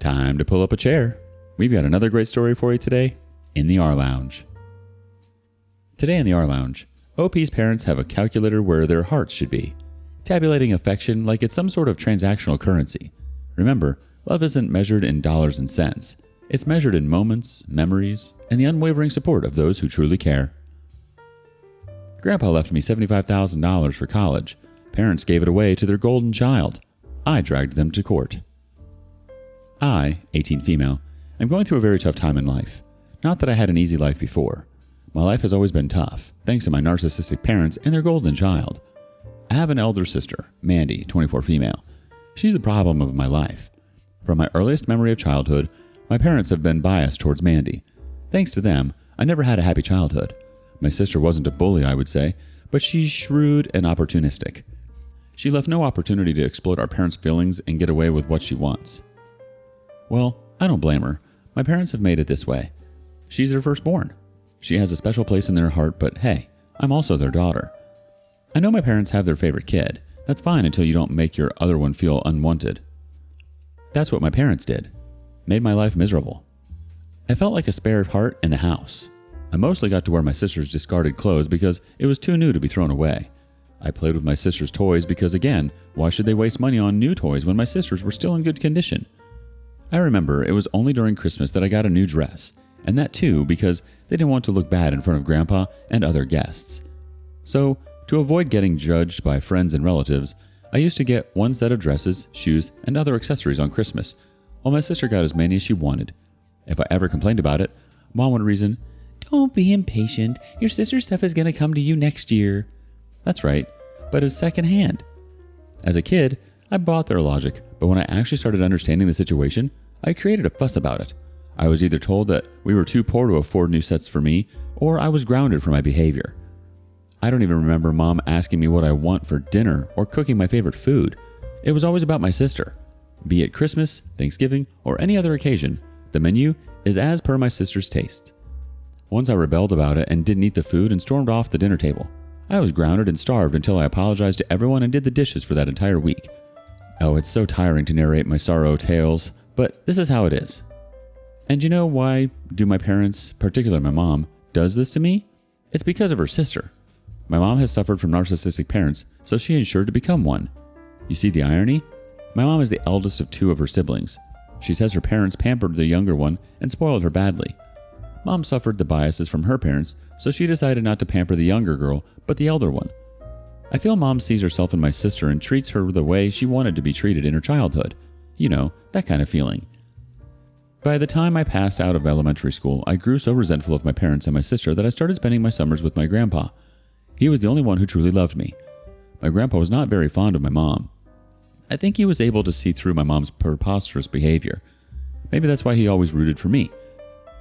Time to pull up a chair. We've got another great story for you today in the rLounge. Today in the rLounge, OP's parents have a calculator where their hearts should be, tabulating affection like it's some sort of transactional currency. Remember, love isn't measured in dollars and cents. It's measured in moments, memories, and the unwavering support of those who truly care. Grandpa left me $75,000 for college. Parents gave it away to their golden child. I dragged them to court. I, 18 female, am going through a very tough time in life. Not that I had an easy life before. My life has always been tough, thanks to my narcissistic parents and their golden child. I have an elder sister, Mandy, 24 female. She's the problem of my life. From my earliest memory of childhood, my parents have been biased towards Mandy. Thanks to them, I never had a happy childhood. My sister wasn't a bully, I would say, but she's shrewd and opportunistic. She left no opportunity to exploit our parents' feelings and get away with what she wants. Well, I don't blame her. My parents have made it this way. She's their firstborn. She has a special place in their heart, but hey, I'm also their daughter. I know my parents have their favorite kid. That's fine until you don't make your other one feel unwanted. That's what my parents did. Made my life miserable. I felt like a spare part in the house. I mostly got to wear my sister's discarded clothes because it was too new to be thrown away. I played with my sister's toys because, again, why should they waste money on new toys when my sisters were still in good condition? I remember it was only during Christmas that I got a new dress, and that too because they didn't want to look bad in front of Grandpa and other guests. So, to avoid getting judged by friends and relatives, I used to get one set of dresses, shoes, and other accessories on Christmas, while my sister got as many as she wanted. If I ever complained about it, Mom would reason, "Don't be impatient, your sister's stuff is going to come to you next year." That's right, but it's secondhand. As a kid, I bought their logic, but when I actually started understanding the situation, I created a fuss about it. I was either told that we were too poor to afford new sets for me, or I was grounded for my behavior. I don't even remember Mom asking me what I want for dinner or cooking my favorite food. It was always about my sister. Be it Christmas, Thanksgiving, or any other occasion, the menu is as per my sister's taste. Once I rebelled about it and didn't eat the food and stormed off the dinner table. I was grounded and starved until I apologized to everyone and did the dishes for that entire week. Oh, it's so tiring to narrate my sorrow tales, but this is how it is. And you know why do my parents, particularly my mom, does this to me? It's because of her sister. My mom has suffered from narcissistic parents, so she ensured to become one. You see the irony? My mom is the eldest of two of her siblings. She says her parents pampered the younger one and spoiled her badly. Mom suffered the biases from her parents, so she decided not to pamper the younger girl, but the elder one. I feel Mom sees herself in my sister and treats her the way she wanted to be treated in her childhood. You know, that kind of feeling. By the time I passed out of elementary school, I grew so resentful of my parents and my sister that I started spending my summers with my grandpa. He was the only one who truly loved me. My grandpa was not very fond of my mom. I think he was able to see through my mom's preposterous behavior. Maybe that's why he always rooted for me.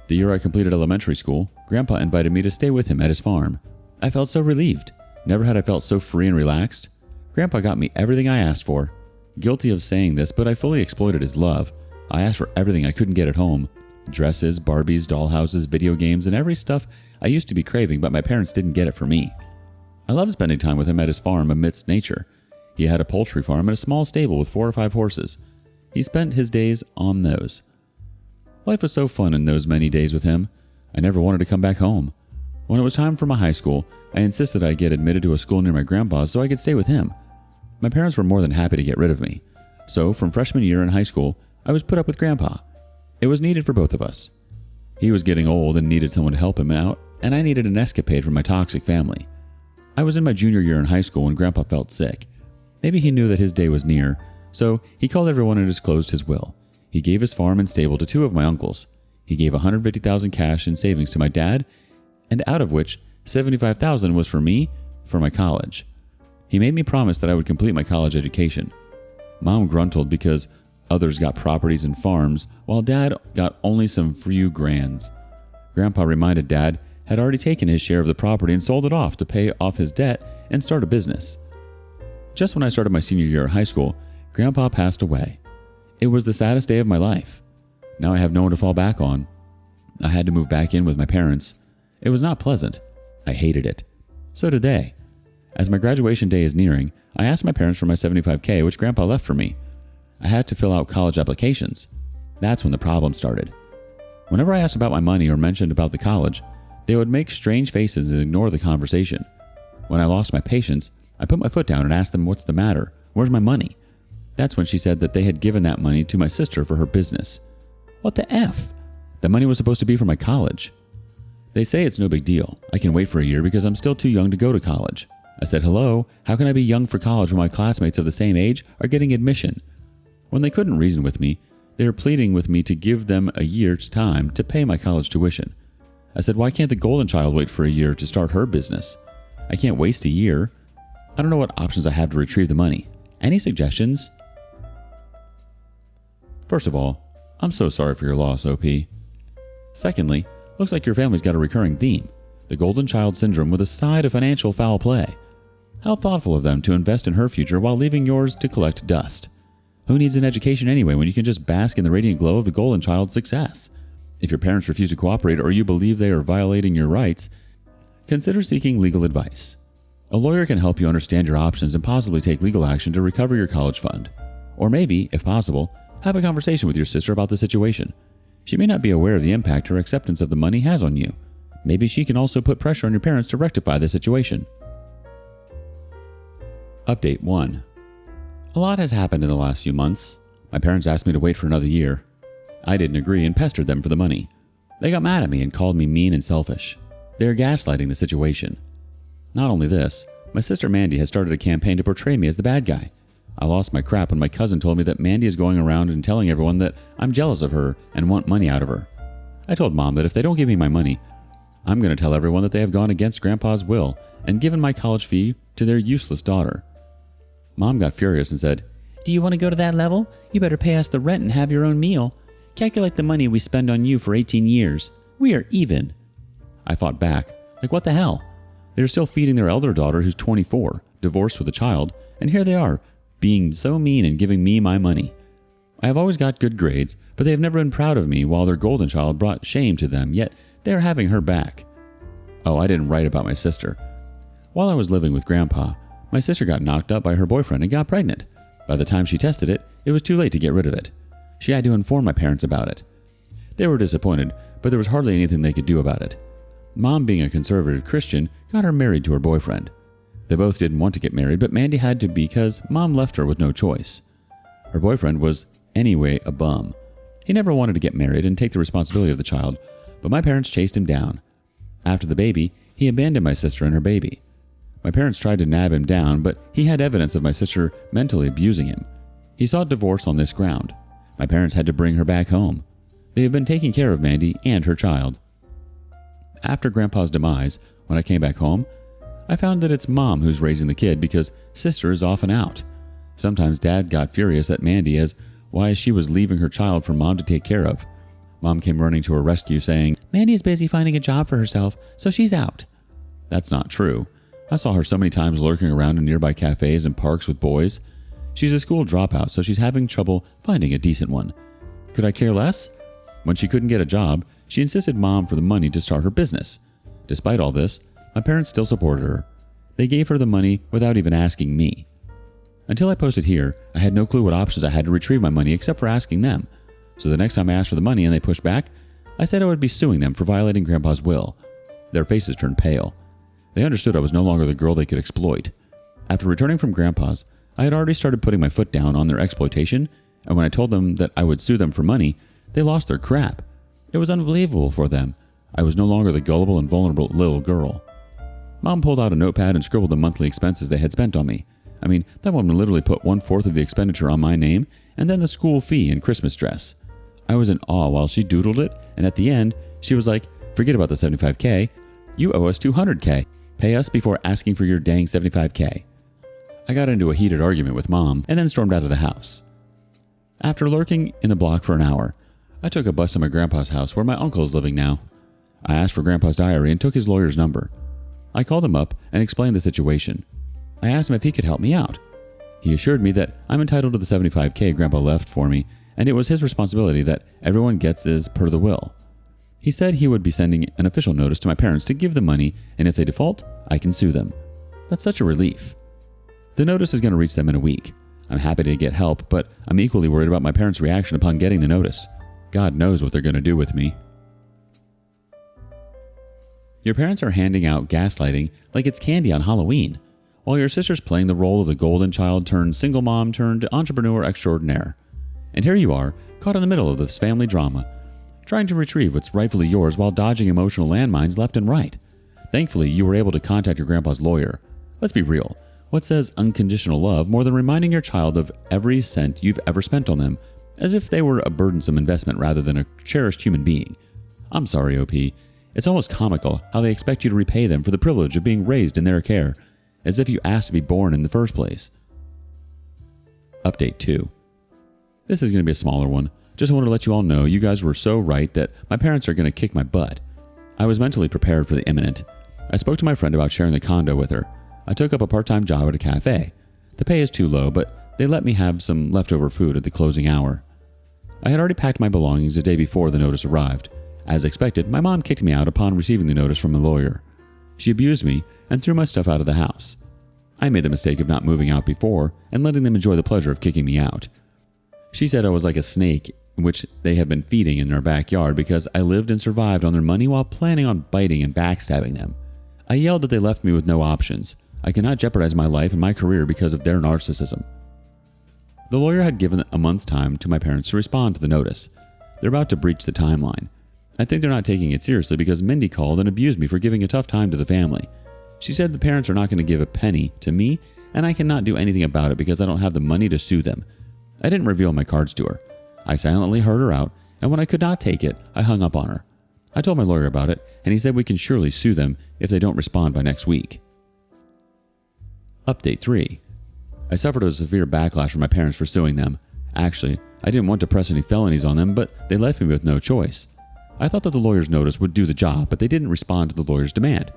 The year I completed elementary school, Grandpa invited me to stay with him at his farm. I felt so relieved. Never had I felt so free and relaxed. Grandpa got me everything I asked for. Guilty of saying this, but I fully exploited his love. I asked for everything I couldn't get at home. Dresses, Barbies, dollhouses, video games, and every stuff I used to be craving, but my parents didn't get it for me. I loved spending time with him at his farm amidst nature. He had a poultry farm and a small stable with 4 or 5 horses. He spent his days on those. Life was so fun in those many days with him. I never wanted to come back home. When it was time for my high school, I insisted I get admitted to a school near my grandpa's so I could stay with him. My parents were more than happy to get rid of me. So, from freshman year in high school, I was put up with Grandpa. It was needed for both of us. He was getting old and needed someone to help him out, and I needed an escapade from my toxic family. I was in my junior year in high school when Grandpa felt sick. Maybe he knew that his day was near, so he called everyone and disclosed his will. He gave his farm and stable to 2 of my uncles. He gave $150,000 cash in savings to my dad, and out of which $75,000 was for me, for my college. He made me promise that I would complete my college education. Mom gruntled because others got properties and farms, while Dad got only some few grands. Grandpa reminded Dad had already taken his share of the property and sold it off to pay off his debt and start a business. Just when I started my senior year of high school, Grandpa passed away. It was the saddest day of my life. Now I have no one to fall back on. I had to move back in with my parents. It was not pleasant. I hated it. So did they. As my graduation day is nearing, I asked my parents for my $75,000, which Grandpa left for me. I had to fill out college applications. That's when the problem started. Whenever I asked about my money or mentioned about the college, they would make strange faces and ignore the conversation. When I lost my patience, I put my foot down and asked them, "What's the matter? Where's my money?" That's when she said that they had given that money to my sister for her business. What the F? The money was supposed to be for my college. They say it's no big deal. I can wait for a year because I'm still too young to go to college. I said, "Hello, how can I be young for college when my classmates of the same age are getting admission?" When they couldn't reason with me, they were pleading with me to give them a year's time to pay my college tuition. I said, "Why can't the golden child wait for a year to start her business? I can't waste a year. I don't know what options I have to retrieve the money. Any suggestions?" First of all, I'm so sorry for your loss, OP. Secondly, looks like your family's got a recurring theme, the golden child syndrome with a side of financial foul play. How thoughtful of them to invest in her future while leaving yours to collect dust. Who needs an education anyway when you can just bask in the radiant glow of the golden child's success? If your parents refuse to cooperate or you believe they are violating your rights, consider seeking legal advice. A lawyer can help you understand your options and possibly take legal action to recover your college fund. Or maybe, if possible, have a conversation with your sister about the situation. She may not be aware of the impact her acceptance of the money has on you. Maybe she can also put pressure on your parents to rectify the situation. Update 1. A lot has happened in the last few months. My parents asked me to wait for another year. I didn't agree and pestered them for the money. They got mad at me and called me mean and selfish. They are gaslighting the situation. Not only this, my sister Mandy has started a campaign to portray me as the bad guy. I lost my crap when my cousin told me that Mandy is going around and telling everyone that I'm jealous of her and want money out of her. I told Mom that if they don't give me my money, I'm going to tell everyone that they have gone against Grandpa's will and given my college fee to their useless daughter. Mom got furious and said, "Do you want to go to that level? You better pay us the rent and have your own meal. Calculate the money we spend on you for 18 years. We are even." I fought back. Like, what the hell? They're still feeding their elder daughter who's 24, divorced with a child, and here they are, being so mean and giving me my money. I have always got good grades, but they have never been proud of me while their golden child brought shame to them, yet they are having her back. Oh, I didn't write about my sister. While I was living with Grandpa, my sister got knocked up by her boyfriend and got pregnant. By the time she tested it, it was too late to get rid of it. She had to inform my parents about it. They were disappointed, but there was hardly anything they could do about it. Mom, being a conservative Christian, got her married to her boyfriend. They both didn't want to get married, but Mandy had to because Mom left her with no choice. Her boyfriend was, anyway, a bum. He never wanted to get married and take the responsibility of the child, but my parents chased him down. After the baby, he abandoned my sister and her baby. My parents tried to nab him down, but he had evidence of my sister mentally abusing him. He sought divorce on this ground. My parents had to bring her back home. They have been taking care of Mandy and her child. After Grandpa's demise, when I came back home, I found that it's Mom who's raising the kid because Sister is often out. Sometimes Dad got furious at Mandy as why she was leaving her child for Mom to take care of. Mom came running to her rescue saying, "Mandy is busy finding a job for herself, so she's out." That's not true. I saw her so many times lurking around in nearby cafes and parks with boys. She's a school dropout, so she's having trouble finding a decent one. Could I care less? When she couldn't get a job, she insisted Mom for the money to start her business. Despite all this, my parents still supported her. They gave her the money without even asking me. Until I posted here, I had no clue what options I had to retrieve my money except for asking them. So the next time I asked for the money and they pushed back, I said I would be suing them for violating Grandpa's will. Their faces turned pale. They understood I was no longer the girl they could exploit. After returning from Grandpa's, I had already started putting my foot down on their exploitation, and when I told them that I would sue them for money, they lost their crap. It was unbelievable for them. I was no longer the gullible and vulnerable little girl. Mom pulled out a notepad and scribbled the monthly expenses they had spent on me. I mean, that woman literally put 1/4 of the expenditure on my name, and then the school fee and Christmas dress. I was in awe while she doodled it, and at the end, she was like, "Forget about the $75K. You owe us $200K. Pay us before asking for your dang $75K. I got into a heated argument with Mom and then stormed out of the house. After lurking in the block for an hour, I took a bus to my grandpa's house where my uncle is living now. I asked for Grandpa's diary and took his lawyer's number. I called him up and explained the situation. I asked him if he could help me out. He assured me that I'm entitled to the $75K Grandpa left for me, and it was his responsibility that everyone gets as per the will. He said he would be sending an official notice to my parents to give the money, and if they default, I can sue them. That's such a relief. The notice is going to reach them in a week. I'm happy to get help, but I'm equally worried about my parents' reaction upon getting the notice. God knows what they're going to do with me. Your parents are handing out gaslighting like it's candy on Halloween, while your sister's playing the role of the golden child turned single mom turned entrepreneur extraordinaire. And here you are, caught in the middle of this family drama, trying to retrieve what's rightfully yours while dodging emotional landmines left and right. Thankfully, you were able to contact your grandpa's lawyer. Let's be real. What says unconditional love more than reminding your child of every cent you've ever spent on them, as if they were a burdensome investment rather than a cherished human being? I'm sorry, OP. It's almost comical how they expect you to repay them for the privilege of being raised in their care, as if you asked to be born in the first place. Update 2. This is going to be a smaller one. Just wanted to let you all know you guys were so right that my parents are going to kick my butt. I was mentally prepared for the imminent. I spoke to my friend about sharing the condo with her. I took up a part-time job at a cafe. The pay is too low, but they let me have some leftover food at the closing hour. I had already packed my belongings the day before the notice arrived. As expected, my mom kicked me out upon receiving the notice from the lawyer. She abused me and threw my stuff out of the house. I made the mistake of not moving out before and letting them enjoy the pleasure of kicking me out. She said I was like a snake, which they had been feeding in their backyard because I lived and survived on their money while planning on biting and backstabbing them. I yelled that they left me with no options. I cannot jeopardize my life and my career because of their narcissism. The lawyer had given a month's time to my parents to respond to the notice. They're about to breach the timeline. I think they're not taking it seriously because Mindy called and abused me for giving a tough time to the family. She said the parents are not going to give a penny to me, and I cannot do anything about it because I don't have the money to sue them. I didn't reveal my cards to her. I silently heard her out, and when I could not take it, I hung up on her. I told my lawyer about it, and he said we can surely sue them if they don't respond by next week. Update 3. I suffered a severe backlash from my parents for suing them. Actually, I didn't want to press any felonies on them, but they left me with no choice. I thought that the lawyer's notice would do the job, but they didn't respond to the lawyer's demand.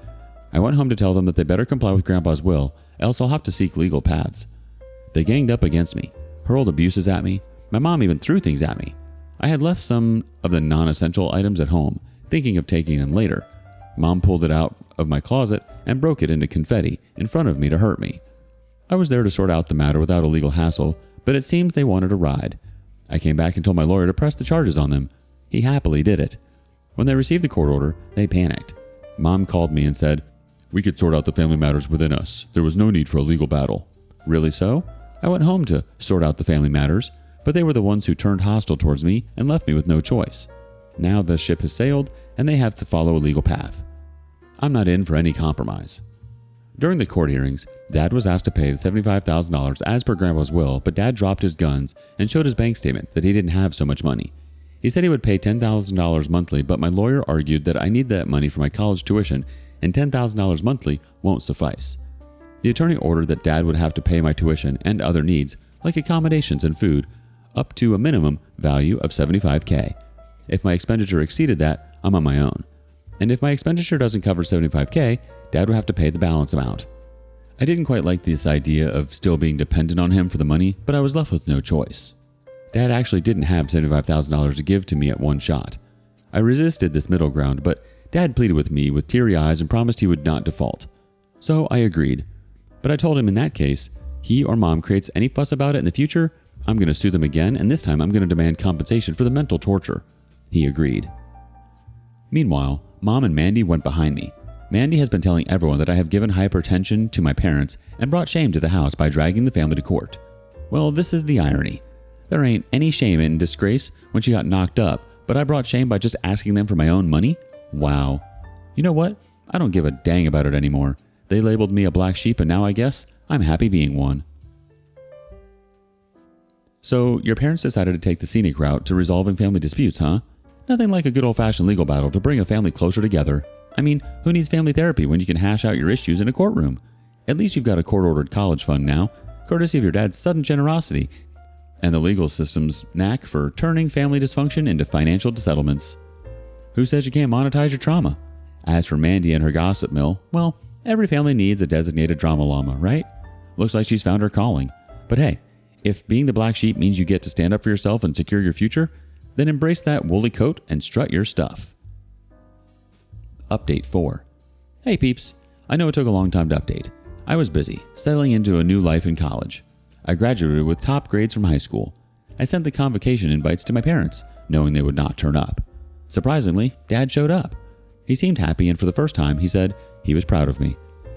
I went home to tell them that they better comply with Grandpa's will, else I'll have to seek legal paths. They ganged up against me, hurled abuses at me. My mom even threw things at me. I had left some of the non-essential items at home, thinking of taking them later. Mom pulled it out of my closet and broke it into confetti in front of me to hurt me. I was there to sort out the matter without a legal hassle, but it seems they wanted a ride. I came back and told my lawyer to press the charges on them. He happily did it. When they received the court order, they panicked. Mom called me and said, "We could sort out the family matters within us. There was no need for a legal battle." Really so? I went home to sort out the family matters, but they were the ones who turned hostile towards me and left me with no choice. Now the ship has sailed and they have to follow a legal path. I'm not in for any compromise. During the court hearings, Dad was asked to pay the $75,000 as per Grandpa's will, but Dad dropped his guns and showed his bank statement that he didn't have so much money. He said he would pay $10,000 monthly, but my lawyer argued that I need that money for my college tuition and $10,000 monthly won't suffice. The attorney ordered that Dad would have to pay my tuition and other needs, like accommodations and food, up to a minimum value of $75,000. If my expenditure exceeded that, I'm on my own. And if my expenditure doesn't cover $75,000, Dad would have to pay the balance amount. I didn't quite like this idea of still being dependent on him for the money, but I was left with no choice. Dad actually didn't have $75,000 to give to me at one shot. I resisted this middle ground, but Dad pleaded with me with teary eyes and promised he would not default. So I agreed. But I told him in that case, he or Mom creates any fuss about it in the future, I'm going to sue them again, and this time I'm going to demand compensation for the mental torture. He agreed. Meanwhile, Mom and Mandy went behind me. Mandy has been telling everyone that I have given hypertension to my parents and brought shame to the house by dragging the family to court. Well, this is the irony. There ain't any shame in disgrace when she got knocked up, but I brought shame by just asking them for my own money? Wow. You know what? I don't give a dang about it anymore. They labeled me a black sheep, and now I guess I'm happy being one. So, your parents decided to take the scenic route to resolving family disputes, huh? Nothing like a good old-fashioned legal battle to bring a family closer together. I mean, who needs family therapy when you can hash out your issues in a courtroom? At least you've got a court-ordered college fund now, courtesy of your dad's sudden generosity, and the legal system's knack for turning family dysfunction into financial settlements. Who says you can't monetize your trauma? As for Mandy and her gossip mill, well, every family needs a designated drama llama, right? Looks like she's found her calling. But hey, if being the black sheep means you get to stand up for yourself and secure your future, then embrace that woolly coat and strut your stuff. Update 4. Hey peeps, I know it took a long time to update. I was busy, settling into a new life in college. I graduated with top grades from high school. I sent the convocation invites to my parents, knowing they would not turn up. Surprisingly, Dad showed up. He seemed happy, and for the first time, he said he was proud of me.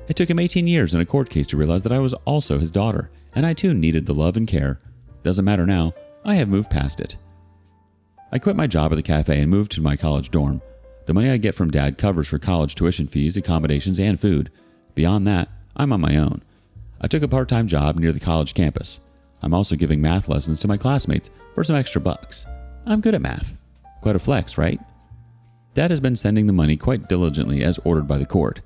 It took him 18 years in a court case to realize that I was also his daughter, and I too needed the love and care. Doesn't matter now, I have moved past it. I quit my job at the cafe and moved to my college dorm. The money I get from Dad covers for college tuition fees, accommodations, and food. Beyond that, I'm on my own. I took a part-time job near the college campus. I'm also giving math lessons to my classmates for some extra bucks. I'm good at math. Quite a flex, right? Dad has been sending the money quite diligently as ordered by the court.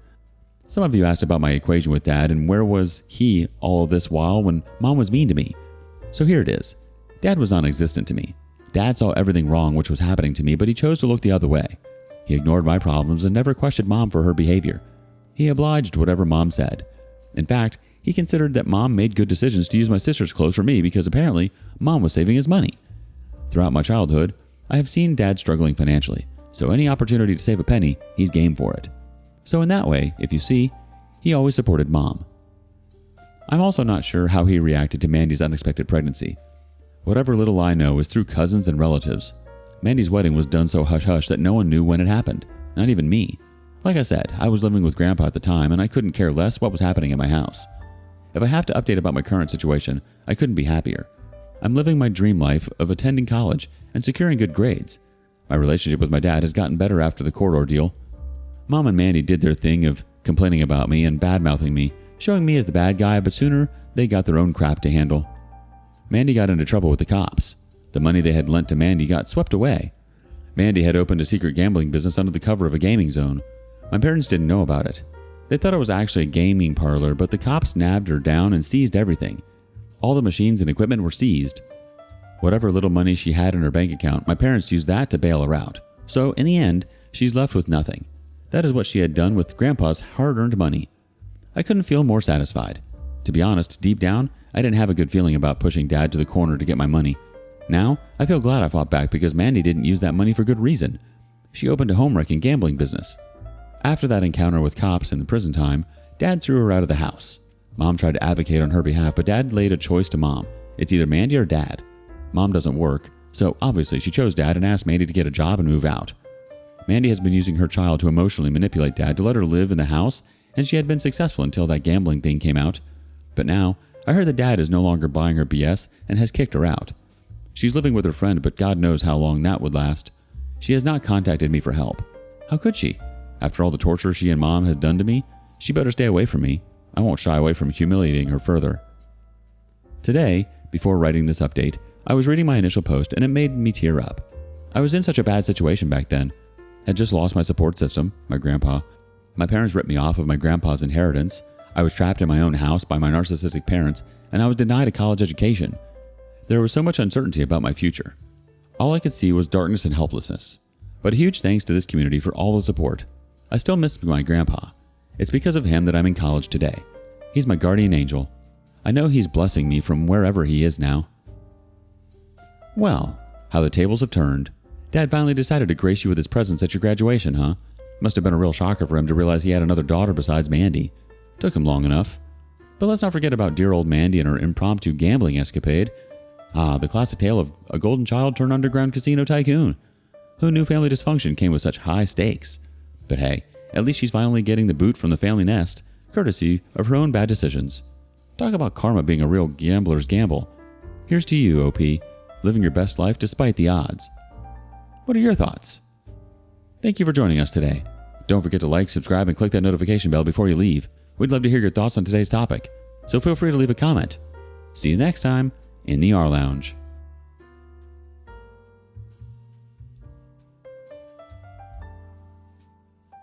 Some of you asked about my equation with Dad and where was he all this while when Mom was mean to me. So here it is. Dad was non-existent to me. Dad saw everything wrong which was happening to me, but he chose to look the other way. He ignored my problems and never questioned Mom for her behavior. He obliged whatever Mom said. In fact, he considered that Mom made good decisions to use my sister's clothes for me because apparently Mom was saving his money. Throughout my childhood, I have seen Dad struggling financially, so any opportunity to save a penny, he's game for it. So in that way, if you see, he always supported Mom. I'm also not sure how he reacted to Mandy's unexpected pregnancy. Whatever little I know is through cousins and relatives. Mandy's wedding was done so hush-hush that no one knew when it happened, not even me. Like I said, I was living with Grandpa at the time and I couldn't care less what was happening in my house. If I have to update about my current situation, I couldn't be happier. I'm living my dream life of attending college and securing good grades. My relationship with my dad has gotten better after the court ordeal. Mom and Mandy did their thing of complaining about me and bad-mouthing me, showing me as the bad guy, but sooner they got their own crap to handle. Mandy got into trouble with the cops. The money they had lent to Mandy got swept away. Mandy had opened a secret gambling business under the cover of a gaming zone. My parents didn't know about it. They thought it was actually a gaming parlor, but the cops nabbed her down and seized everything. All the machines and equipment were seized. Whatever little money she had in her bank account, my parents used that to bail her out. So, in the end, she's left with nothing. That is what she had done with Grandpa's hard-earned money. I couldn't feel more satisfied. To be honest, deep down, I didn't have a good feeling about pushing Dad to the corner to get my money. Now, I feel glad I fought back because Mandy didn't use that money for good reason. She opened a home-wrecking gambling business. After that encounter with cops in the prison time, Dad threw her out of the house. Mom tried to advocate on her behalf, but Dad laid a choice to Mom. It's either Mandy or Dad. Mom doesn't work, so obviously she chose Dad and asked Mandy to get a job and move out. Mandy has been using her child to emotionally manipulate Dad to let her live in the house, and she had been successful until that gambling thing came out. But now, I heard that Dad is no longer buying her BS and has kicked her out. She's living with her friend, but God knows how long that would last. She has not contacted me for help. How could she? After all the torture she and Mom had done to me, she better stay away from me. I won't shy away from humiliating her further. Today, before writing this update, I was reading my initial post and it made me tear up. I was in such a bad situation back then. Had just lost my support system, my grandpa. My parents ripped me off of my grandpa's inheritance. I was trapped in my own house by my narcissistic parents, and I was denied a college education. There was so much uncertainty about my future. All I could see was darkness and helplessness. But a huge thanks to this community for all the support. I still miss my grandpa. It's because of him that I'm in college today. He's my guardian angel. I know he's blessing me from wherever he is now. Well, how the tables have turned. Dad finally decided to grace you with his presence at your graduation, huh? Must have been a real shocker for him to realize he had another daughter besides Mandy. Took him long enough. But let's not forget about dear old Mandy and her impromptu gambling escapade. The classic tale of a golden child turned underground casino tycoon. Who knew family dysfunction came with such high stakes? But hey, at least she's finally getting the boot from the family nest, courtesy of her own bad decisions. Talk about karma being a real gambler's gamble. Here's to you, OP, living your best life despite the odds. What are your thoughts? Thank you for joining us today. Don't forget to like, subscribe, and click that notification bell before you leave. We'd love to hear your thoughts on today's topic, so feel free to leave a comment. See you next time in the rLounge.